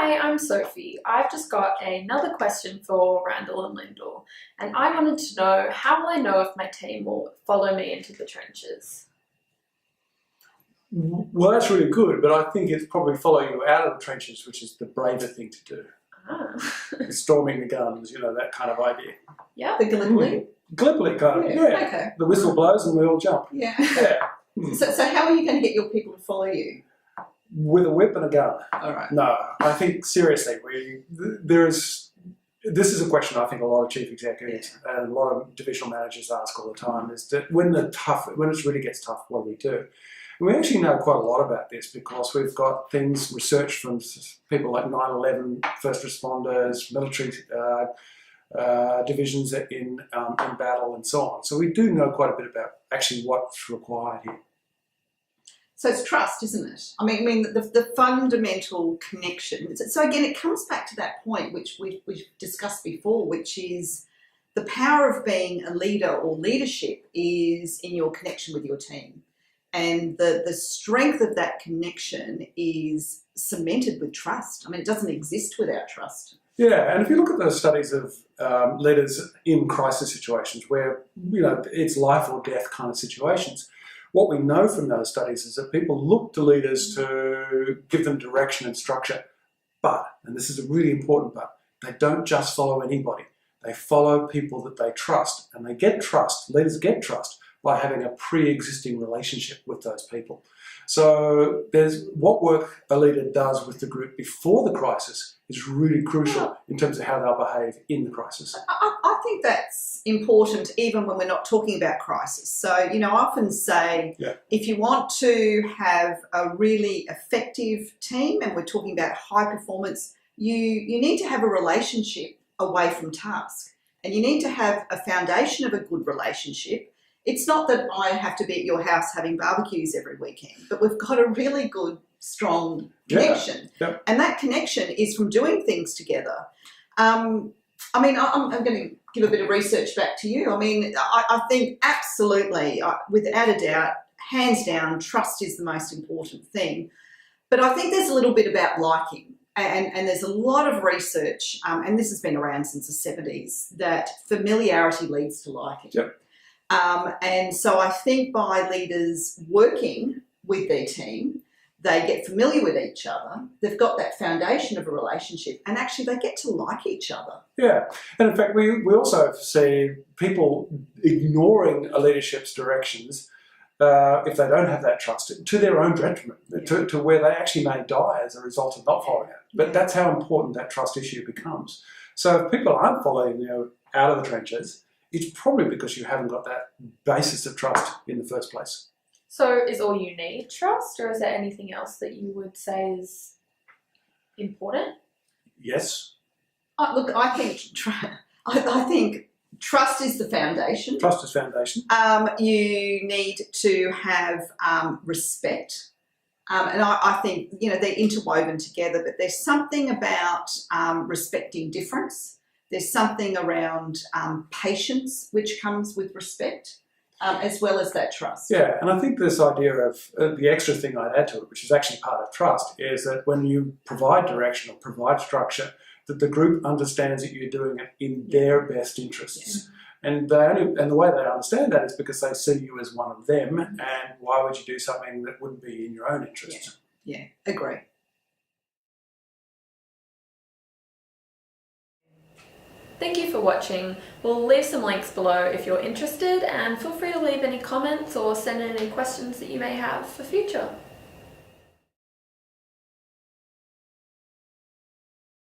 Hi, I'm Sophie. I've just got another question for Randal and Lyndal, and I wanted to know, how will I know if my team will follow me into the trenches? Well, that's really good, but I think it's probably follow you out of the trenches, which is the braver thing to do. Storming the guns, that kind of idea. Yeah. The Gallipoli? Gallipoli kind of, yeah. Okay. The whistle blows and we all jump. Yeah. Yeah. So how are you going to get your people to follow you? With a whip and a gun. All right. No, I think seriously, this is a question I think a lot of chief executives and a lot of divisional managers ask all the time, is that when it really gets tough, what do we do? And we actually know quite a lot about this because we've got research from people like 9/11, first responders, military divisions in battle and so on. So we do know quite a bit about actually what's required here. So it's trust, isn't it? I mean, the fundamental connection. So again, it comes back to that point which we've discussed before, which is the power of being a leader or leadership is in your connection with your team. And the strength of that connection is cemented with trust. I mean, it doesn't exist without trust. Yeah, and if you look at those studies of leaders in crisis situations where, it's life or death kind of situations, what we know from those studies is that people look to leaders to give them direction and structure, but, and this is a really important but, they don't just follow anybody. They follow people that they trust, and they get trust, leaders get trust by having a pre-existing relationship with those people. So there's what work a leader does with the group before the crisis is really crucial in terms of how they'll behave in the crisis. I think that's important even when we're not talking about crisis. So, I often say if you want to have a really effective team, and we're talking about high performance, you need to have a relationship away from task. And you need to have a foundation of a good relationship. It's not that I have to be at your house having barbecues every weekend, but we've got a really good, strong connection. Yeah. And that connection is from doing things together. I'm going to give a bit of research back to you. I think absolutely, without a doubt, hands down, trust is the most important thing. But I think there's a little bit about liking. And there's a lot of research, and this has been around since the 70s, that familiarity leads to liking. Yep. And so I think by leaders working with their team, they get familiar with each other, they've got that foundation of a relationship, and actually they get to like each other. Yeah, and in fact we also see people ignoring a leadership's directions if they don't have that trust, to their own detriment, to where they actually may die as a result of not following it. But that's how important that trust issue becomes. So if people aren't following you out of the trenches, it's probably because you haven't got that basis of trust in the first place. So is all you need trust, or is there anything else that you would say is important? Yes. Look, I think trust is the foundation. Trust is foundation. You need to have respect. And I think, they're interwoven together, but there's something about respecting difference. There's something around patience, which comes with respect, as well as that trust. Yeah, and I think this idea of the extra thing I'd add to it, which is actually part of trust, is that when you provide direction or provide structure, that the group understands that you're doing it in their best interests. Yeah. And the way they understand that is because they see you as one of them, and why would you do something that wouldn't be in your own interests? Yeah, agree. Thank you for watching. We'll leave some links below if you're interested, and feel free to leave any comments or send in any questions that you may have for future.